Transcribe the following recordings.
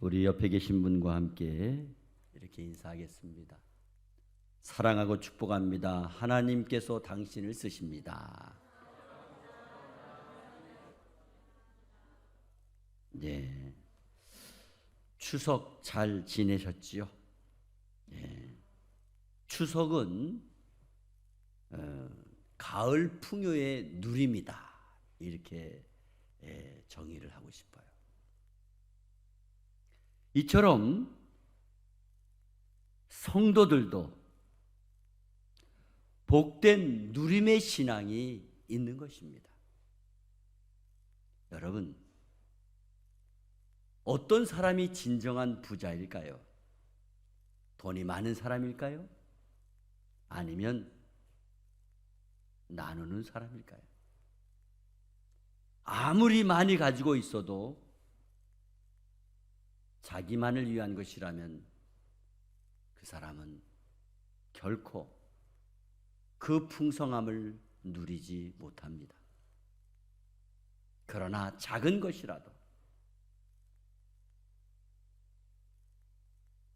우리 옆에 계신 분과 함께 이렇게 인사하겠습니다. 사랑하고 축복합니다. 하나님께서 당신을 쓰십니다. 네, 추석 잘 지내셨지요? 네, 추석은 가을 풍요의 누림이다, 이렇게 정의를 하고 싶어요. 이처럼 성도들도 복된 누림의 신앙이 있는 것입니다. 여러분, 어떤 사람이 진정한 부자일까요? 돈이 많은 사람일까요? 아니면 나누는 사람일까요? 아무리 많이 가지고 있어도 자기만을 위한 것이라면 그 사람은 결코 그 풍성함을 누리지 못합니다. 그러나 작은 것이라도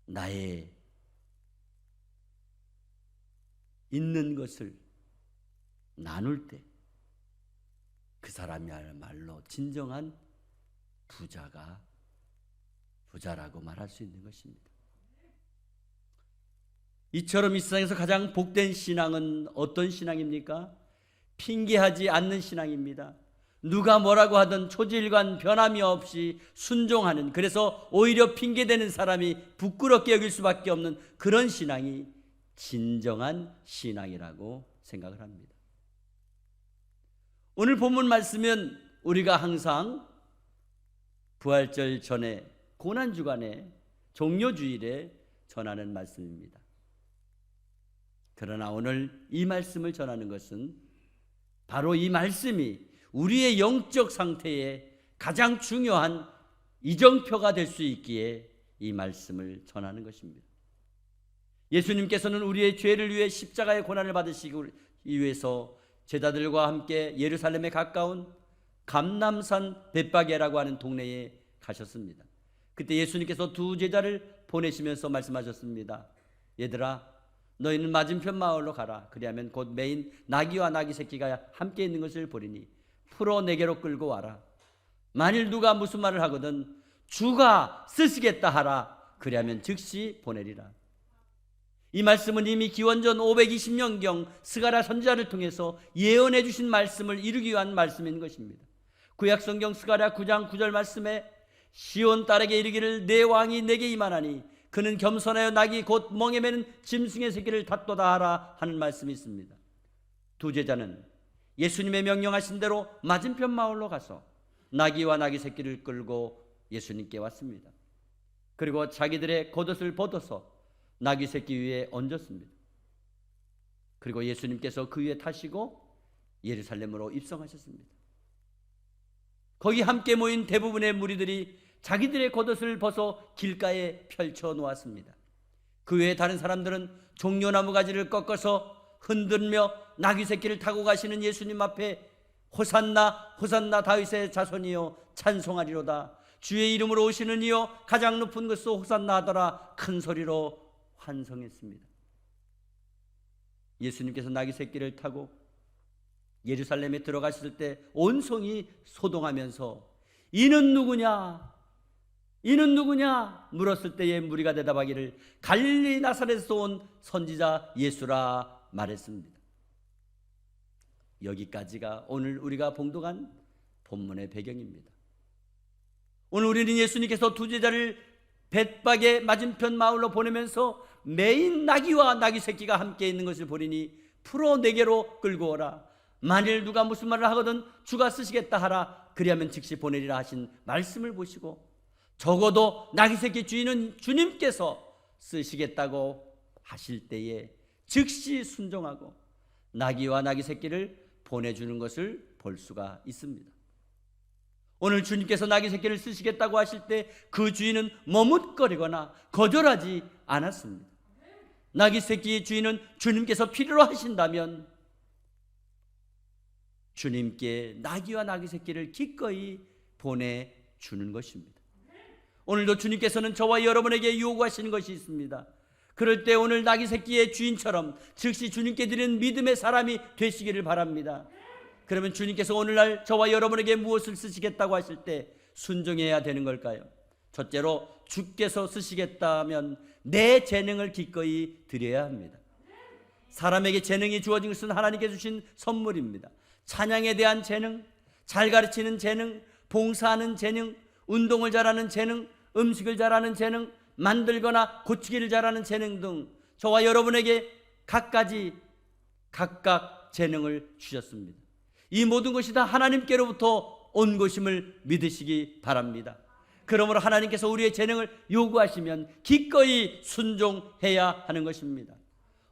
나의 있는 것을 나눌 때 그 사람이야말로 진정한 부자라고 말할 수 있는 것입니다. 이처럼 이 세상에서 가장 복된 신앙은 어떤 신앙입니까? 핑계하지 않는 신앙입니다. 누가 뭐라고 하든 초질관 변함이 없이 순종하는, 그래서 오히려 핑계대는 사람이 부끄럽게 여길 수밖에 없는 그런 신앙이 진정한 신앙이라고 생각을 합니다. 오늘 본문 말씀은 우리가 항상 부활절 전에 고난주간에 종료주일에 전하는 말씀입니다. 그러나 오늘 이 말씀을 전하는 것은 바로 이 말씀이 우리의 영적 상태에 가장 중요한 이정표가 될 수 있기에 이 말씀을 전하는 것입니다. 예수님께서는 우리의 죄를 위해 십자가의 고난을 받으시기 위해서 제자들과 함께 예루살렘에 가까운 감람산 벳바게라고 하는 동네에 가셨습니다. 그때 예수님께서 두 제자를 보내시면서 말씀하셨습니다. 얘들아, 너희는 맞은편 마을로 가라. 그리하면 곧 매인 나귀와 나귀 새끼가 함께 있는 것을 보리니 풀어 내게로 끌고 와라. 만일 누가 무슨 말을 하거든 주가 쓰시겠다 하라. 그리하면 즉시 보내리라. 이 말씀은 이미 기원전 520년경 스가랴 선지자를 통해서 예언해 주신 말씀을 이루기 위한 말씀인 것입니다. 구약성경 스가랴 9장 9절 말씀에 시온 딸에게 이르기를 내 왕이 내게 임하나니 그는 겸손하여 낙이 곧 멍에 매는 짐승의 새끼를 탓도다 하라 하는 말씀이 있습니다. 두 제자는 예수님의 명령하신 대로 맞은편 마을로 가서 나귀와 나귀 새끼를 끌고 예수님께 왔습니다. 그리고 자기들의 겉옷을 벗어서 나귀 새끼 위에 얹었습니다. 그리고 예수님께서 그 위에 타시고 예루살렘으로 입성하셨습니다. 거기 함께 모인 대부분의 무리들이 자기들의 겉옷을 벗어 길가에 펼쳐 놓았습니다. 그 외에 다른 사람들은 종려나무 가지를 꺾어서 흔들며 나귀 새끼를 타고 가시는 예수님 앞에 호산나 호산나 다윗의 자손이여 찬송하리로다. 주의 이름으로 오시는 이여 가장 높은 곳으로 호산나 하더라 큰 소리로 환성했습니다. 예수님께서 나귀 새끼를 타고 예루살렘에 들어가셨을 때 온 성이 소동하면서 이는 누구냐? 이는 누구냐? 물었을 때에 무리가 대답하기를 갈릴리 나사렛에서 온 선지자 예수라 말했습니다. 여기까지가 오늘 우리가 봉독한 본문의 배경입니다. 오늘 우리는 예수님께서 두 제자를 벳바게 맞은편 마을로 보내면서 매인 나귀와 나귀 새끼가 함께 있는 것을 보리니 풀어 내게로 끌고 오라. 만일 누가 무슨 말을 하거든 주가 쓰시겠다 하라. 그리하면 즉시 보내리라 하신 말씀을 보시고 적어도 나귀 새끼 주인은 주님께서 쓰시겠다고 하실 때에 즉시 순종하고 나귀와 나귀 새끼를 보내주는 것을 볼 수가 있습니다. 오늘 주님께서 나귀 새끼를 쓰시겠다고 하실 때 그 주인은 머뭇거리거나 거절하지 않았습니다. 나귀 새끼의 주인은 주님께서 필요로 하신다면 주님께 나귀와 나귀 새끼를 기꺼이 보내주는 것입니다. 오늘도 주님께서는 저와 여러분에게 요구하시는 것이 있습니다. 그럴 때 오늘 나귀 새끼의 주인처럼 즉시 주님께 드리는 믿음의 사람이 되시기를 바랍니다. 그러면 주님께서 오늘날 저와 여러분에게 무엇을 쓰시겠다고 하실 때 순종해야 되는 걸까요? 첫째로 주께서 쓰시겠다면 내 재능을 기꺼이 드려야 합니다. 사람에게 재능이 주어진 것은 하나님께 주신 선물입니다. 찬양에 대한 재능, 잘 가르치는 재능, 봉사하는 재능, 운동을 잘하는 재능, 음식을 잘하는 재능, 만들거나 고치기를 잘하는 재능 등 저와 여러분에게 각각 재능을 주셨습니다. 이 모든 것이 다 하나님께로부터 온 것임을 믿으시기 바랍니다. 그러므로 하나님께서 우리의 재능을 요구하시면 기꺼이 순종해야 하는 것입니다.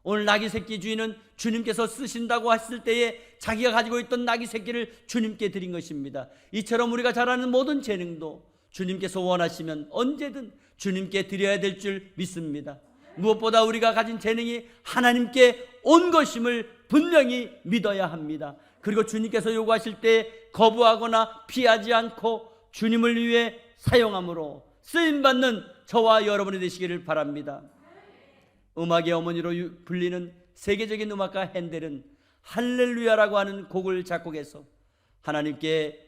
오늘 나귀 새끼 주인은 주님께서 쓰신다고 했을 때에 자기가 가지고 있던 나귀 새끼를 주님께 드린 것입니다. 이처럼 우리가 잘하는 모든 재능도 주님께서 원하시면 언제든 주님께 드려야 될 줄 믿습니다. 무엇보다 우리가 가진 재능이 하나님께 온 것임을 분명히 믿어야 합니다. 그리고 주님께서 요구하실 때 거부하거나 피하지 않고 주님을 위해 사용함으로 쓰임받는 저와 여러분이 되시기를 바랍니다. 음악의 어머니로 불리는 세계적인 음악가 핸델은 할렐루야라고 하는 곡을 작곡해서 하나님께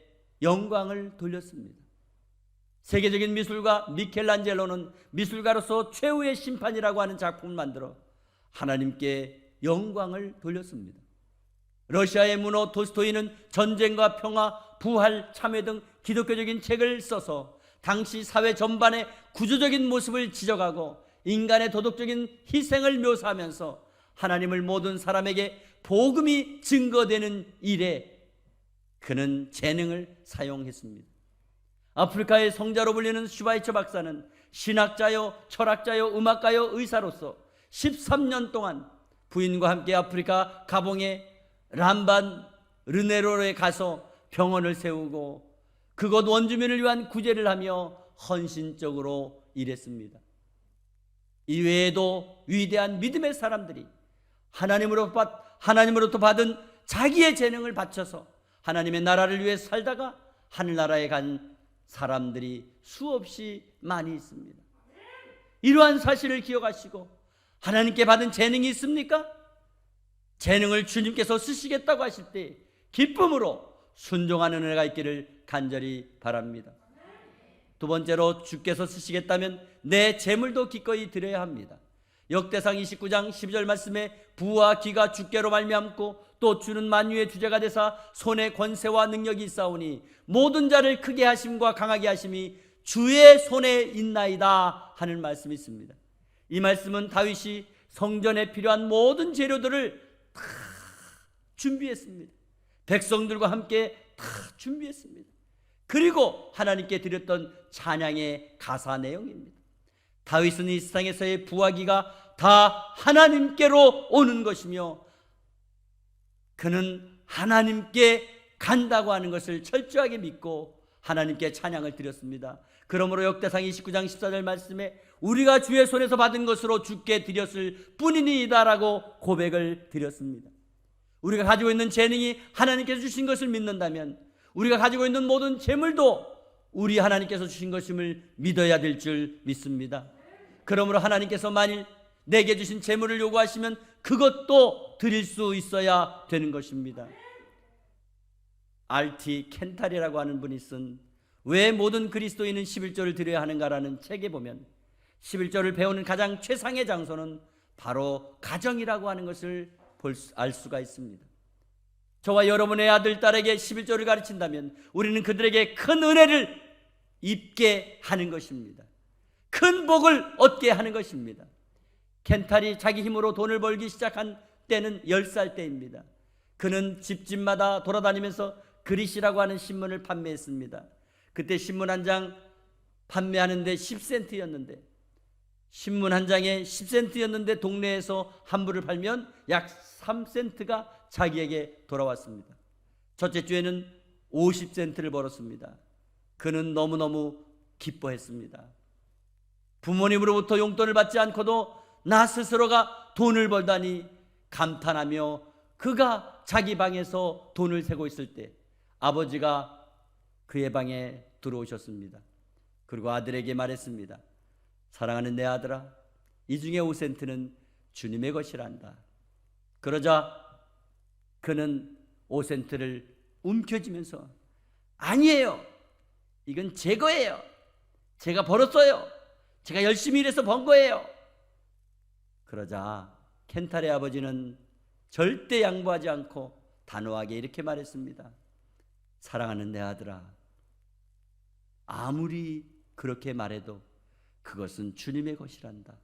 영광을 돌렸습니다. 세계적인 미술가 미켈란젤로는 미술가로서 최후의 심판이라고 하는 작품을 만들어 하나님께 영광을 돌렸습니다. 러시아의 문호 돌스토이는 전쟁과 평화, 부활, 참회 등 기독교적인 책을 써서 당시 사회 전반의 구조적인 모습을 지적하고 인간의 도덕적인 희생을 묘사하면서 하나님을 모든 사람에게 복음이 증거되는 일에 그는 재능을 사용했습니다. 아프리카의 성자로 불리는 슈바이처 박사는 신학자요, 철학자요, 음악가요, 의사로서 13년 동안 부인과 함께 아프리카 가봉의 람반 르네로에 가서 병원을 세우고 그곳 원주민을 위한 구제를 하며 헌신적으로 일했습니다. 이외에도 위대한 믿음의 사람들이 하나님으로부터 받은 자기의 재능을 바쳐서 하나님의 나라를 위해 살다가 하늘나라에 간 사람들이 수없이 많이 있습니다. 이러한 사실을 기억하시고 하나님께 받은 재능이 있습니까? 재능을 주님께서 쓰시겠다고 하실 때 기쁨으로 순종하는 은혜가 있기를 간절히 바랍니다. 두 번째로 주께서 쓰시겠다면 내 재물도 기꺼이 드려야 합니다. 역대상 29장 12절 말씀에 부와 기가 주께로 말미암고 또 주는 만유의 주제가 되사 손에 권세와 능력이 있사오니 모든 자를 크게 하심과 강하게 하심이 주의 손에 있나이다 하는 말씀이 있습니다. 이 말씀은 다윗이 성전에 필요한 모든 재료들을 다 준비했습니다. 백성들과 함께 다 준비했습니다. 그리고 하나님께 드렸던 찬양의 가사 내용입니다. 다윗은 이 세상에서의 부와 기가 다 하나님께로 오는 것이며 그는 하나님께 간다고 하는 것을 철저하게 믿고 하나님께 찬양을 드렸습니다. 그러므로 역대상 29장 14절 말씀에 우리가 주의 손에서 받은 것으로 주께 드렸을 뿐이니이다라고 고백을 드렸습니다. 우리가 가지고 있는 재능이 하나님께서 주신 것을 믿는다면 우리가 가지고 있는 모든 재물도 우리 하나님께서 주신 것임을 믿어야 될 줄 믿습니다. 그러므로 하나님께서 만일 내게 주신 재물을 요구하시면 그것도 드릴 수 있어야 되는 것입니다. R.T. 켄탈이라고 하는 분이 쓴 왜 모든 그리스도인은 11조를 드려야 하는가라는 책에 보면 11조를 배우는 가장 최상의 장소는 바로 가정이라고 하는 것을 알 수가 있습니다. 저와 여러분의 아들, 딸에게 11조를 가르친다면 우리는 그들에게 큰 은혜를 입게 하는 것입니다. 큰 복을 얻게 하는 것입니다. 켄탈이 자기 힘으로 돈을 벌기 시작한 때는 10살 때입니다. 그는 집집마다 돌아다니면서 그릿이라고 하는 신문을 판매했습니다. 그때 신문 한 장 판매하는데 10센트였는데 신문 한 장에 10센트였는데 동네에서 한 부를 팔면 약 3센트가 자기에게 돌아왔습니다. 첫째 주에는 50센트를 벌었습니다. 그는 너무너무 기뻐했습니다. 부모님으로부터 용돈을 받지 않고도 나 스스로가 돈을 벌다니 감탄하며 그가 자기 방에서 돈을 세고 있을 때 아버지가 그의 방에 들어오셨습니다. 그리고 아들에게 말했습니다. 사랑하는 내 아들아, 이 중에 5센트는 주님의 것이란다. 그러자 그는 5센트를 움켜쥐면서 아니에요. 이건 제 거예요. 제가 벌었어요. 제가 열심히 일해서 번 거예요. 그러자 켄탈의 아버지는 절대 양보하지 않고 단호하게 이렇게 말했습니다. 사랑하는 내 아들아, 아무리 그렇게 말해도 그것은 주님의 것이란다.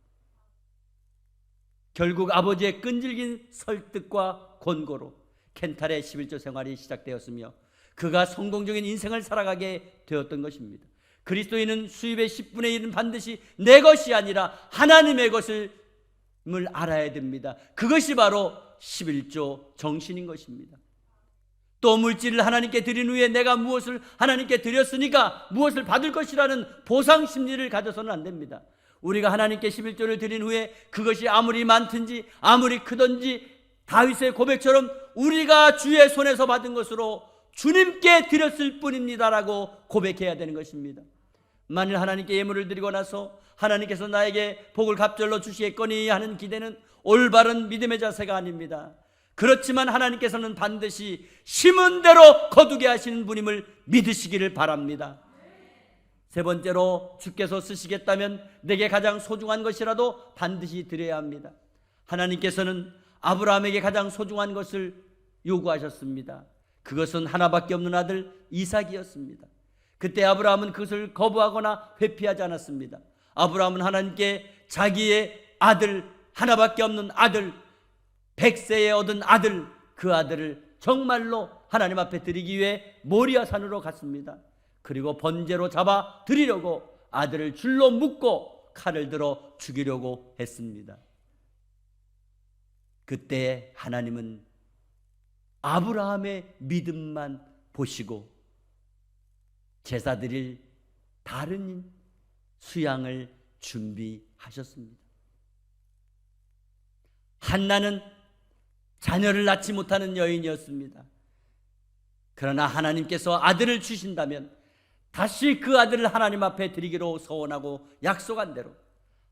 결국 아버지의 끈질긴 설득과 권고로 켄탈의 11조 생활이 시작되었으며 그가 성공적인 인생을 살아가게 되었던 것입니다. 그리스도인은 수입의 10분의 1은 반드시 내 것이 아니라 하나님의 것을 알아야 됩니다. 그것이 바로 11조 정신인 것입니다. 또 물질을 하나님께 드린 후에 내가 무엇을 하나님께 드렸으니까 무엇을 받을 것이라는 보상 심리를 가져서는 안 됩니다. 우리가 하나님께 11조를 드린 후에 그것이 아무리 많든지 아무리 크든지 다윗의 고백처럼 우리가 주의 손에서 받은 것으로 주님께 드렸을 뿐입니다라고 고백해야 되는 것입니다. 만일 하나님께 예물을 드리고 나서 하나님께서 나에게 복을 갑절로 주시겠거니 하는 기대는 올바른 믿음의 자세가 아닙니다. 그렇지만 하나님께서는 반드시 심은 대로 거두게 하시는 분임을 믿으시기를 바랍니다. 세 번째로, 주께서 쓰시겠다면 내게 가장 소중한 것이라도 반드시 드려야 합니다. 하나님께서는 아브라함에게 가장 소중한 것을 요구하셨습니다. 그것은 하나밖에 없는 아들 이삭이었습니다. 그때 아브라함은 그것을 거부하거나 회피하지 않았습니다. 아브라함은 하나님께 자기의 아들, 하나밖에 없는 아들, 100세에 얻은 아들, 그 아들을 정말로 하나님 앞에 드리기 위해 모리아 산으로 갔습니다. 그리고 번제로 잡아 드리려고 아들을 줄로 묶고 칼을 들어 죽이려고 했습니다. 그때 하나님은 아브라함의 믿음만 보시고 제사 드릴 다른 수양을 준비하셨습니다. 한나는 자녀를 낳지 못하는 여인이었습니다. 그러나 하나님께서 아들을 주신다면 다시 그 아들을 하나님 앞에 드리기로 서원하고 약속한 대로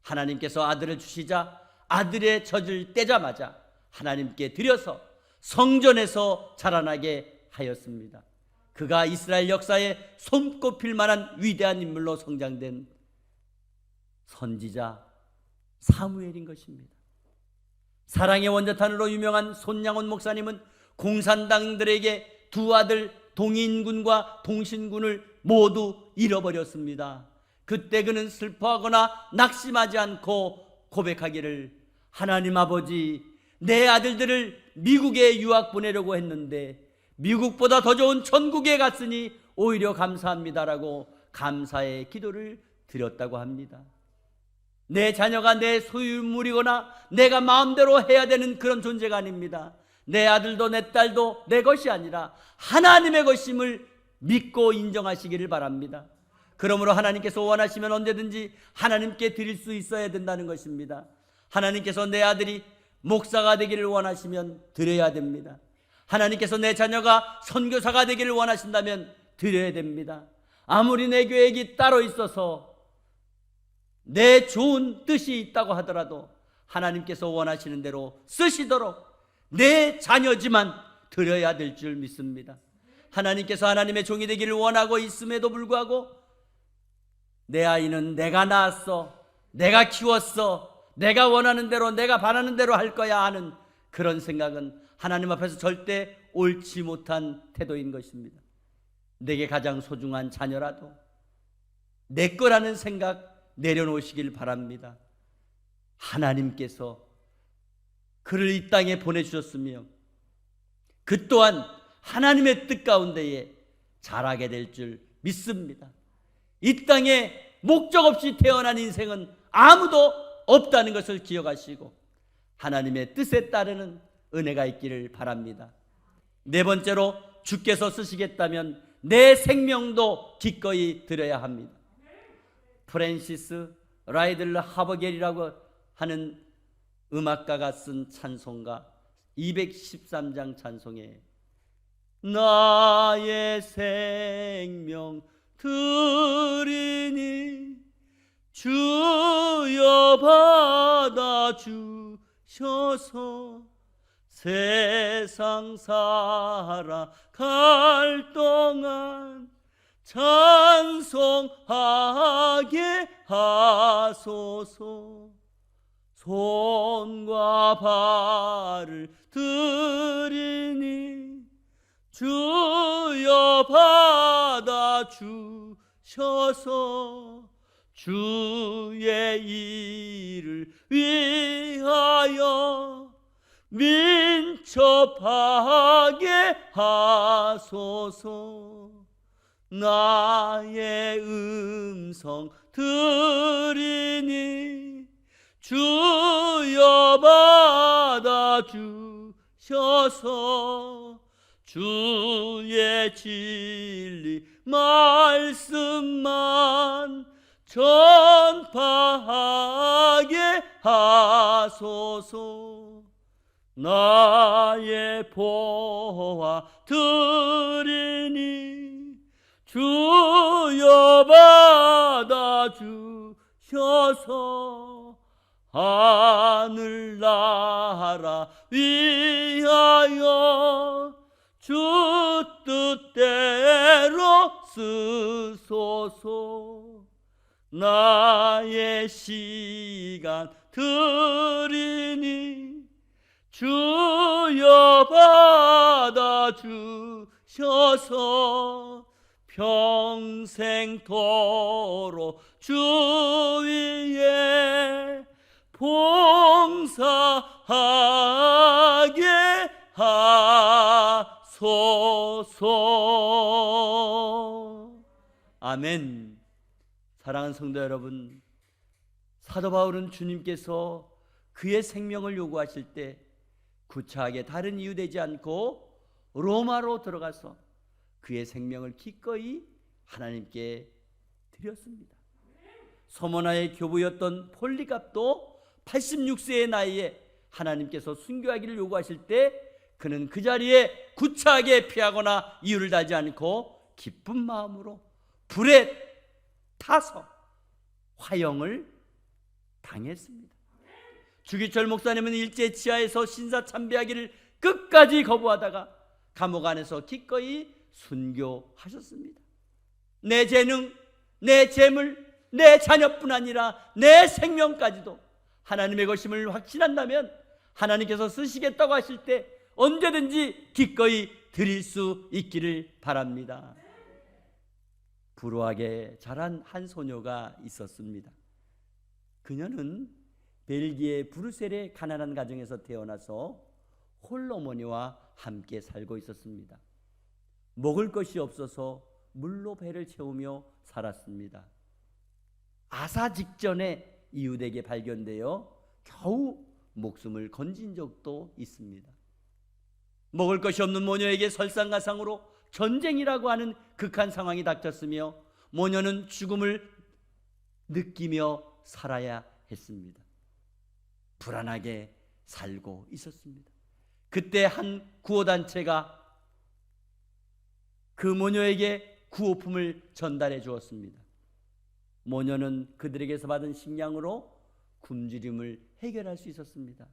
하나님께서 아들을 주시자 아들의 젖을 떼자마자 하나님께 드려서 성전에서 자라나게 하였습니다. 그가 이스라엘 역사에 손꼽힐 만한 위대한 인물로 성장된 선지자 사무엘인 것입니다. 사랑의 원자탄으로 유명한 손양원 목사님은 공산당들에게 두 아들 동인군과 동신군을 모두 잃어버렸습니다. 그때 그는 슬퍼하거나 낙심하지 않고 고백하기를, 하나님 아버지, 내 아들들을 미국에 유학 보내려고 했는데 미국보다 더 좋은 천국에 갔으니 오히려 감사합니다라고 감사의 기도를 드렸다고 합니다. 내 자녀가 내 소유물이거나 내가 마음대로 해야 되는 그런 존재가 아닙니다. 내 아들도 내 딸도 내 것이 아니라 하나님의 것임을 믿고 인정하시기를 바랍니다. 그러므로 하나님께서 원하시면 언제든지 하나님께 드릴 수 있어야 된다는 것입니다. 하나님께서 내 아들이 목사가 되기를 원하시면 드려야 됩니다. 하나님께서 내 자녀가 선교사가 되기를 원하신다면 드려야 됩니다. 아무리 내 계획이 따로 있어서 내 좋은 뜻이 있다고 하더라도 하나님께서 원하시는 대로 쓰시도록 내 자녀지만 드려야 될 줄 믿습니다. 하나님께서 하나님의 종이 되기를 원하고 있음에도 불구하고 내 아이는 내가 낳았어, 내가 키웠어, 내가 원하는 대로, 내가 바라는 대로 할 거야 하는 그런 생각은 하나님 앞에서 절대 옳지 못한 태도인 것입니다. 내게 가장 소중한 자녀라도 내 거라는 생각 내려놓으시길 바랍니다. 하나님께서 그를 이 땅에 보내주셨으며 그 또한 하나님의 뜻 가운데에 자라게 될 줄 믿습니다. 이 땅에 목적 없이 태어난 인생은 아무도 없다는 것을 기억하시고 하나님의 뜻에 따르는 은혜가 있기를 바랍니다. 네 번째로, 주께서 쓰시겠다면 내 생명도 기꺼이 드려야 합니다. 프랜시스 라이들 하버겔이라고 하는 음악가가 쓴 찬송가 213장 찬송에 나의 생명 드리니 주여 받아주셔서 세상 살아갈 동안 찬송하게 하소서. 손과 발을 드리니 주여 받아주셔서 주의 일을 위하여 민첩하게 하소서. 나의 음성 들으니 주여 받아주셔서 주의 진리 말씀만 전파하게 하소서. 나의 보화 드리니 주여 받아주셔서 하늘나라 위하여 주 뜻대로 쓰소서. 나의 시간 드리니 주여 받아주셔서 평생토록 주 위에 봉사하게 하소서. 아멘. 사랑하는 성도 여러분, 사도 바울은 주님께서 그의 생명을 요구하실 때 구차하게 다른 이유 되지 않고 로마로 들어가서 그의 생명을 기꺼이 하나님께 드렸습니다. 소모나의 교부였던 폴리갑도 86세의 나이에 하나님께서 순교하기를 요구하실 때 그는 그 자리에 구차하게 피하거나 이유를 달지 않고 기쁜 마음으로 불에 타서 화형을 당했습니다. 주기철 목사님은 일제 지하에서 신사 참배하기를 끝까지 거부하다가 감옥 안에서 기꺼이 순교하셨습니다. 내 재능, 내 재물, 내 자녀뿐 아니라 내 생명까지도 하나님의 것임을 확신한다면 하나님께서 쓰시겠다고 하실 때 언제든지 기꺼이 드릴 수 있기를 바랍니다. 불우하게 자란 한 소녀가 있었습니다. 그녀는 벨기에 브뤼셀의 가난한 가정에서 태어나서 홀어머니와 함께 살고 있었습니다. 먹을 것이 없어서 물로 배를 채우며 살았습니다. 아사 직전에 이웃에게 발견되어 겨우 목숨을 건진 적도 있습니다. 먹을 것이 없는 모녀에게 설상가상으로 전쟁이라고 하는 극한 상황이 닥쳤으며 모녀는 죽음을 느끼며 살아야 했습니다. 불안하게 살고 있었습니다. 그때 한 구호단체가 그 모녀에게 구호품을 전달해 주었습니다. 모녀는 그들에게서 받은 식량으로 굶주림을 해결할 수 있었습니다.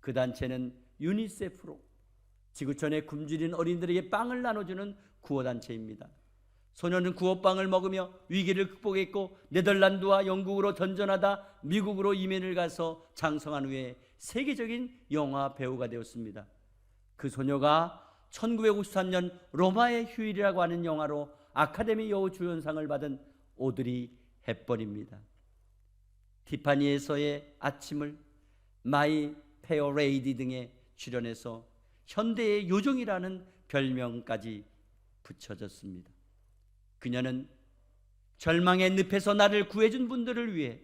그 단체는 유니세프로 지구촌의 굶주린 어린이들에게 빵을 나눠주는 구호단체입니다. 소녀는 구호빵을 먹으며 위기를 극복했고 네덜란드와 영국으로 전전하다 미국으로 이민을 가서 장성한 후에 세계적인 영화 배우가 되었습니다. 그 소녀가 1953년 로마의 휴일이라고 하는 영화로 아카데미 여우주연상을 받은 오드리 헵번입니다. 티파니에서의 아침을, 마이 페어 레이디 등에 출연해서 현대의 요정이라는 별명까지 붙여졌습니다. 그녀는 절망의 늪에서 나를 구해준 분들을 위해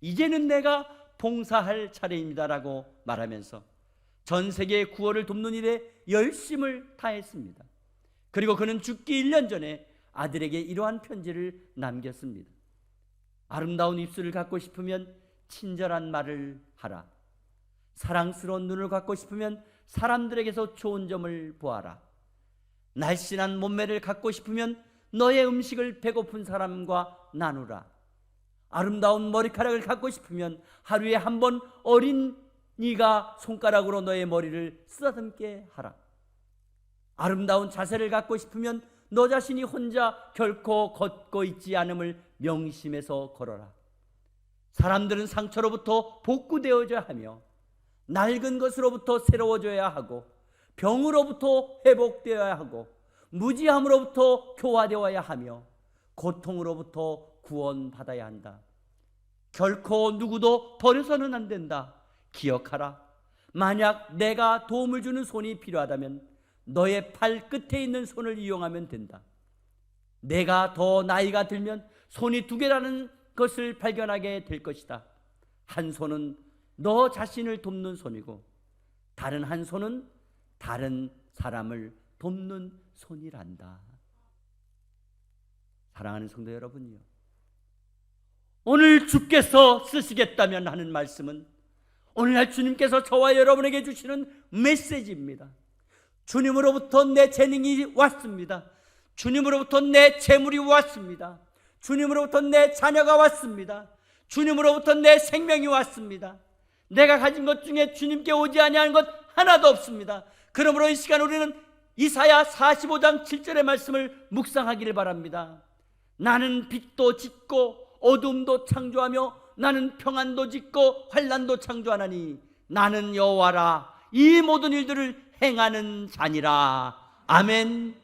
이제는 내가 봉사할 차례입니다라고 말하면서 전 세계의 구호를 돕는 일에 열심을 다했습니다. 그리고 그는 죽기 1년 전에 아들에게 이러한 편지를 남겼습니다. 아름다운 입술을 갖고 싶으면 친절한 말을 하라. 사랑스러운 눈을 갖고 싶으면 사람들에게서 좋은 점을 보아라. 날씬한 몸매를 갖고 싶으면 너의 음식을 배고픈 사람과 나누라. 아름다운 머리카락을 갖고 싶으면 하루에 한 번 어린이가 손가락으로 너의 머리를 쓰다듬게 하라. 아름다운 자세를 갖고 싶으면 너 자신이 혼자 결코 걷고 있지 않음을 명심해서 걸어라. 사람들은 상처로부터 복구되어져야 하며 낡은 것으로부터 새로워져야 하고 병으로부터 회복되어야 하고 무지함으로부터 교화되어야 하며 고통으로부터 구원받아야 한다. 결코 누구도 버려서는 안 된다. 기억하라. 만약 내가 도움을 주는 손이 필요하다면 너의 팔 끝에 있는 손을 이용하면 된다. 내가 더 나이가 들면 손이 두 개라는 것을 발견하게 될 것이다. 한 손은 너 자신을 돕는 손이고 다른 한 손은 다른 사람을 돕는 손이란다. 사랑하는 성도 여러분요, 오늘 주께서 쓰시겠다면 하는 말씀은 오늘날 주님께서 저와 여러분에게 주시는 메시지입니다. 주님으로부터 내 재능이 왔습니다. 주님으로부터 내 재물이 왔습니다. 주님으로부터 내 자녀가 왔습니다. 주님으로부터 내 생명이 왔습니다. 내가 가진 것 중에 주님께 오지 아니하는 것 하나도 없습니다. 그러므로 이 시간 우리는 이사야 45장 7절의 말씀을 묵상하기를 바랍니다. 나는 빛도 짓고 어둠도 창조하며 나는 평안도 짓고 환난도 창조하나니 나는 여호와라. 이 모든 일들을 행하는 자니라. 아멘.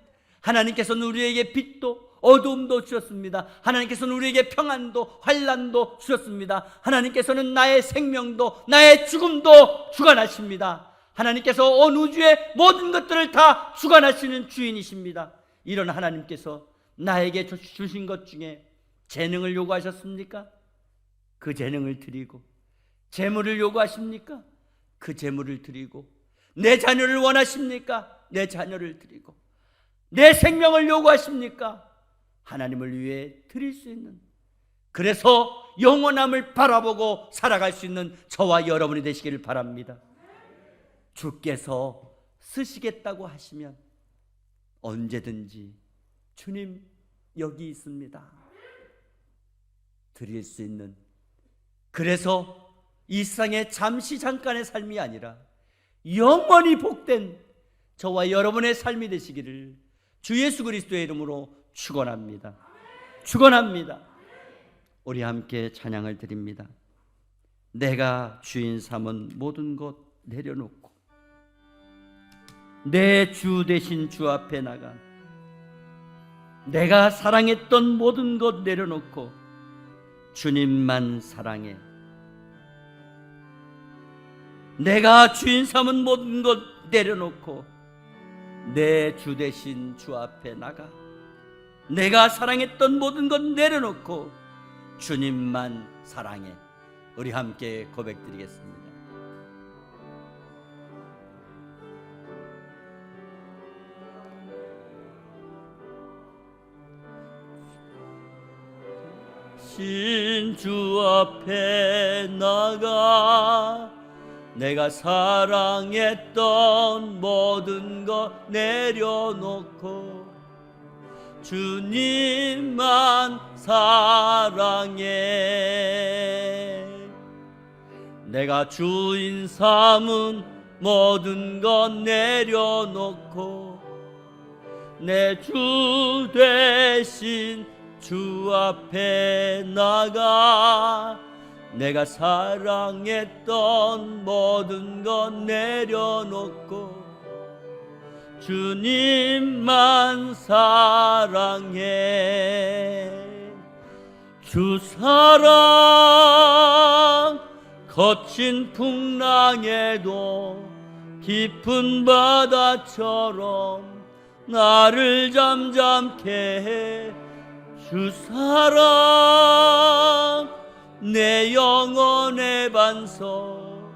하나님께서는 우리에게 빛도 어둠도 주셨습니다. 하나님께서는 우리에게 평안도 환난도 주셨습니다. 하나님께서는 나의 생명도 나의 죽음도 주관하십니다. 하나님께서 온 우주의 모든 것들을 다 주관하시는 주인이십니다. 이런 하나님께서 나에게 주신 것 중에 재능을 요구하셨습니까? 그 재능을 드리고, 재물을 요구하십니까? 그 재물을 드리고, 내 자녀를 원하십니까? 내 자녀를 드리고, 내 생명을 요구하십니까? 하나님을 위해 드릴 수 있는, 그래서 영원함을 바라보고 살아갈 수 있는 저와 여러분이 되시기를 바랍니다. 주께서 쓰시겠다고 하시면 언제든지 주님 여기 있습니다. 드릴 수 있는, 그래서 이 세상의 잠시 잠깐의 삶이 아니라 영원히 복된 저와 여러분의 삶이 되시기를 주 예수 그리스도의 이름으로 축원합니다. 축원합니다. 우리 함께 찬양을 드립니다. 내가 주인 삼은 모든 것 내려놓고 내 주 대신 주 앞에 나가 내가 사랑했던 모든 것 내려놓고 주님만 사랑해. 내가 주인 삼은 모든 것 내려놓고 내 주 대신 주 앞에 나가 내가 사랑했던 모든 것 내려놓고 주님만 사랑해. 우리 함께 고백드리겠습니다. 주 앞에 나가 내가 사랑했던 모든 것 내려놓고 주님만 사랑해. 내가 주인 삼은 모든 것 내려놓고 내 주 대신 주 앞에 나가 내가 사랑했던 모든 것 내려놓고 주님만 사랑해. 주 사랑 거친 풍랑에도 깊은 바다처럼 나를 잠잠케 해. 주 사랑 내 영혼의 반석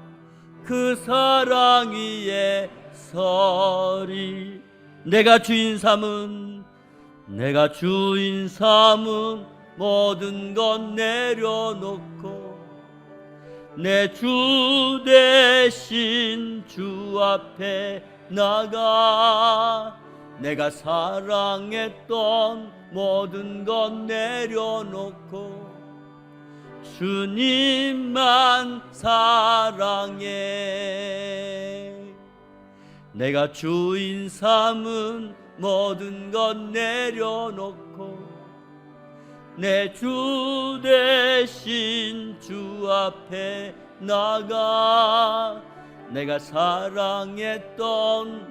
그 사랑 위에 서리. 내가 주인 삼은 모든 것 내려놓고 내 주 대신 주 앞에 나가 내가 사랑했던 모든 것 내려놓고 주님만 사랑해. 내가 주인 삼은 모든 것 내려놓고 내 주 대신 주 앞에 나가 내가 사랑했던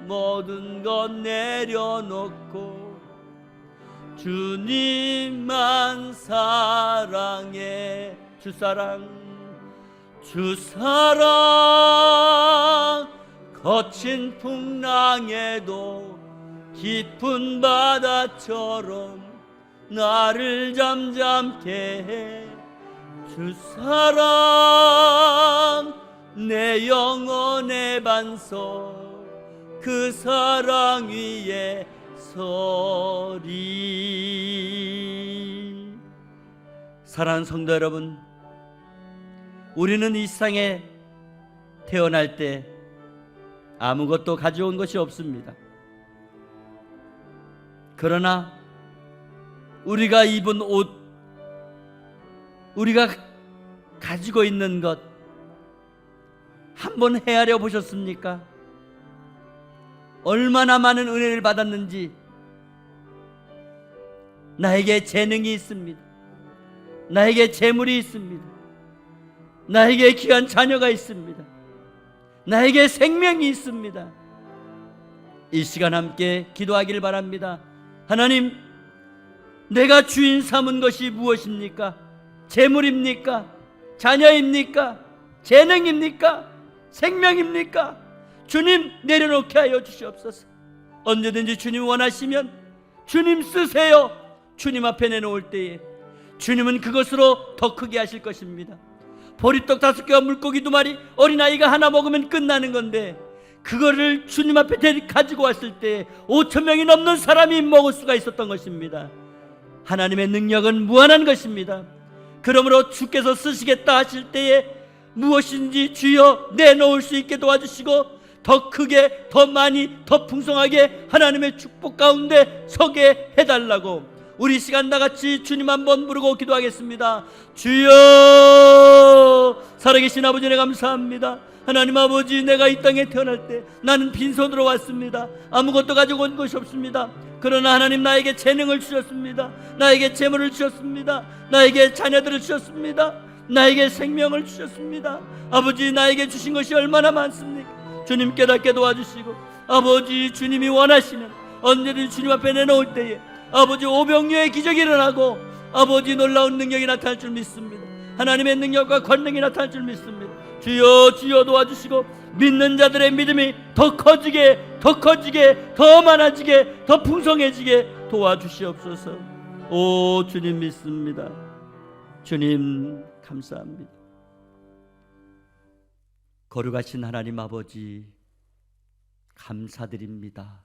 모든 것 내려놓고 주님만 사랑해. 주 사랑 거친 풍랑에도 깊은 바다처럼 나를 잠잠케 해. 주 사랑 내 영혼의 반석 그 사랑 위에 서리. 사랑하는 성도 여러분, 우리는 이 세상에 태어날 때 아무것도 가져온 것이 없습니다. 그러나 우리가 입은 옷, 우리가 가지고 있는 것 한번 헤아려 보셨습니까? 얼마나 많은 은혜를 받았는지. 나에게 재능이 있습니다. 나에게 재물이 있습니다. 나에게 귀한 자녀가 있습니다. 나에게 생명이 있습니다. 이 시간 함께 기도하길 바랍니다. 하나님, 내가 주인 삼은 것이 무엇입니까? 재물입니까? 자녀입니까? 재능입니까? 생명입니까? 주님, 내려놓게 하여 주시옵소서. 언제든지 주님 원하시면 주님 쓰세요. 주님 앞에 내놓을 때에 주님은 그것으로 더 크게 하실 것입니다. 보리떡 5개와 물고기 2마리, 어린아이가 하나 먹으면 끝나는 건데 그거를 주님 앞에 가지고 왔을 때 5,000명이 넘는 사람이 먹을 수가 있었던 것입니다. 하나님의 능력은 무한한 것입니다. 그러므로 주께서 쓰시겠다 하실 때에 무엇인지 주여 내놓을 수 있게 도와주시고 더 크게, 더 많이, 더 풍성하게 하나님의 축복 가운데 서게 해달라고 우리 시간 다같이 주님 한번 부르고 기도하겠습니다. 주여, 살아계신 아버지, 네 감사합니다. 하나님 아버지, 내가 이 땅에 태어날 때 나는 빈손으로 왔습니다. 아무것도 가지고 온 것이 없습니다. 그러나 하나님, 나에게 재능을 주셨습니다. 나에게 재물을 주셨습니다. 나에게 자녀들을 주셨습니다. 나에게 생명을 주셨습니다. 아버지, 나에게 주신 것이 얼마나 많습니까? 주님 깨닫게 도와주시고 아버지, 주님이 원하시는 언제든지 주님 앞에 내놓을 때에 아버지 오병이어의 기적이 일어나고 아버지 놀라운 능력이 나타날 줄 믿습니다. 하나님의 능력과 권능이 나타날 줄 믿습니다. 주여, 주여 도와주시고 믿는 자들의 믿음이 더 커지게, 더 커지게, 더 많아지게, 더 풍성해지게 도와주시옵소서. 오 주님 믿습니다. 주님 감사합니다. 거룩하신 하나님 아버지, 감사드립니다.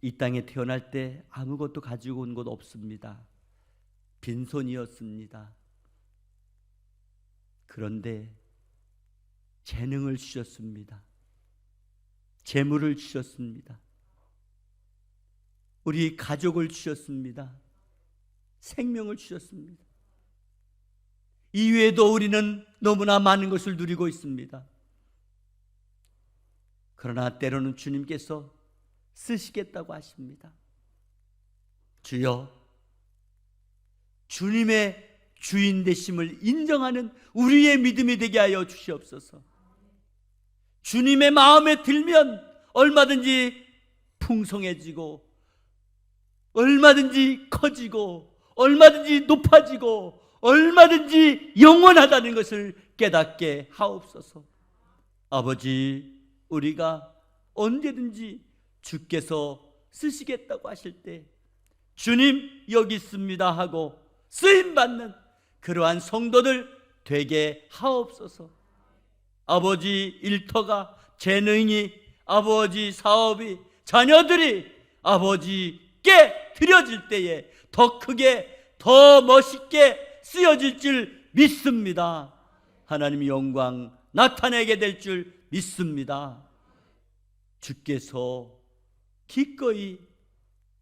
이 땅에 태어날 때 아무것도 가지고 온 것 없습니다. 빈손이었습니다. 그런데 재능을 주셨습니다. 재물을 주셨습니다. 우리 가족을 주셨습니다. 생명을 주셨습니다. 이외에도 우리는 너무나 많은 것을 누리고 있습니다. 그러나 때로는 주님께서 쓰시겠다고 하십니다. 주여, 주님의 주인 되심을 인정하는 우리의 믿음이 되게 하여 주시옵소서. 주님의 마음에 들면 얼마든지 풍성해지고 얼마든지 커지고 얼마든지 높아지고 얼마든지 영원하다는 것을 깨닫게 하옵소서. 아버지, 우리가 언제든지 주께서 쓰시겠다고 하실 때 주님 여기 있습니다 하고 쓰임받는 그러한 성도들 되게 하옵소서. 아버지, 일터가, 재능이, 아버지 사업이, 자녀들이 아버지께 드려질 때에 더 크게, 더 멋있게 쓰여질 줄 믿습니다. 하나님의 영광 나타내게 될 줄 믿습니다. 주께서 기꺼이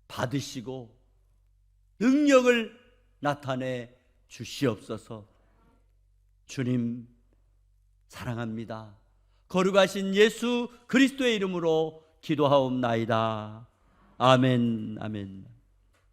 받으시고 능력을 나타내 주시옵소서. 주님 사랑합니다. 거룩하신 예수 그리스도의 이름으로 기도하옵나이다. 아멘, 아멘.